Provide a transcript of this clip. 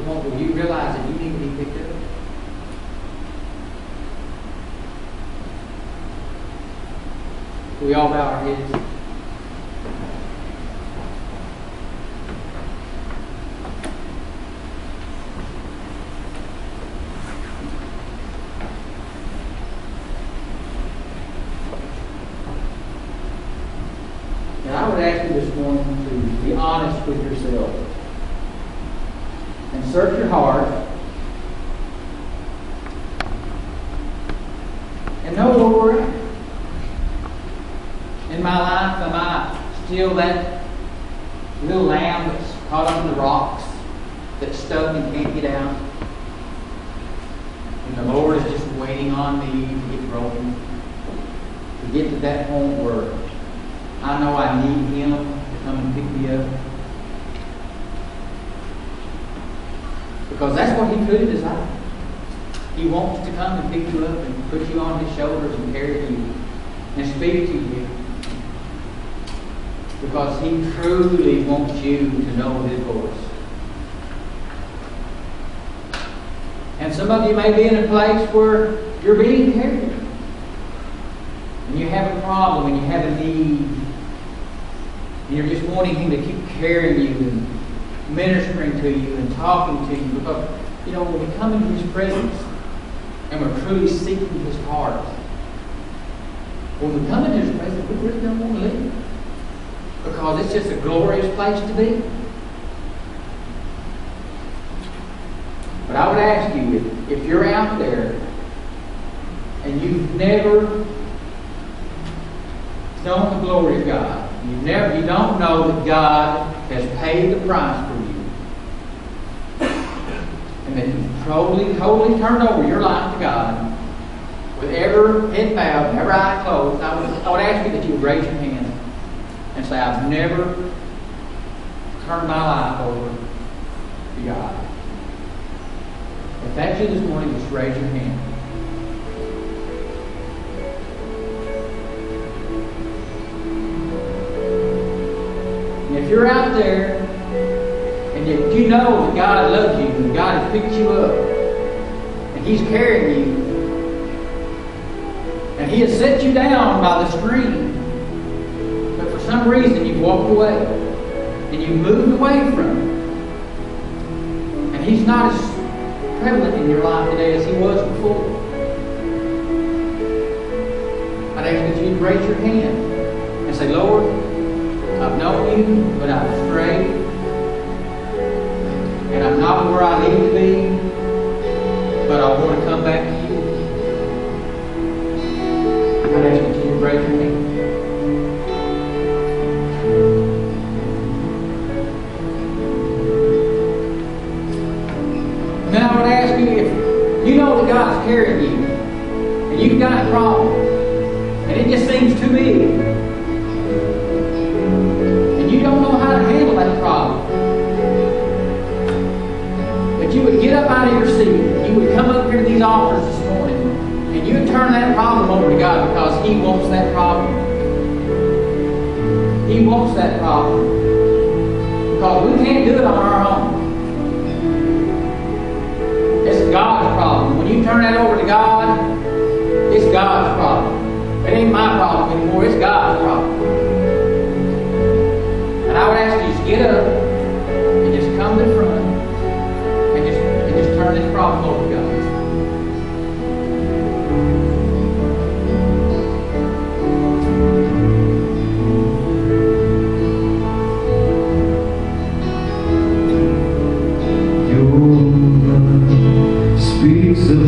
point where you realize that you need to be picked up? We all bow our heads. And I would ask you this morning to be honest with yourself and search your heart and know where we're at. In my life, am I still that little lamb that's caught up in the rocks, that's stuck and can't get out? And the Lord is just waiting on me to get broken, to get to that point where I know I need Him to come and pick me up. Because that's what He could have desired. He wants to come and pick you up and put you on His shoulders and carry you and speak to you. Because He truly wants you to know His voice. And some of you may be in a place where you're being carried. And you have a problem and you have a need. And you're just wanting Him to keep carrying you and ministering to you and talking to you. Because, you know, when we come into His presence and we're truly seeking His heart, when we come into His presence, we really don't want to leave. Because it's just a glorious place to be. But I would ask you, if you're out there and you've never known the glory of God, you don't know that God has paid the price for you, and that you've totally turned over your life to God, with every head bowed and every eye closed, I would ask you that you would raise your hand and say, I've never turned my life over to God. If that's you this morning, just raise your hand. And if you're out there and if you know that God loves you and God has picked you up and He's carrying you and He has set you down by the stream, for some reason you've walked away and you've moved away from Him, and He's not as prevalent in your life today as He was before, I'd ask that you'd raise your hand and say, Lord, I've known You, but I've strayed, and I'm not where I need to be, but I want to come back to You. I'd ask that you'd raise your hand. And then I would ask you, if you know that God's carrying you, and you've got a problem, and it just seems too big, and you don't know how to handle that problem, that you would get up out of your seat, and you would come up here to these altars this morning, and you would turn that problem over to God, because He wants that problem. He wants that problem. Because we can't do it on our own. It's God's problem. When you turn that over to God, it's God's problem. It ain't my problem anymore. It's God's problem. And I would ask you to get up and just come to the front and just turn this problem over to God. Speaks of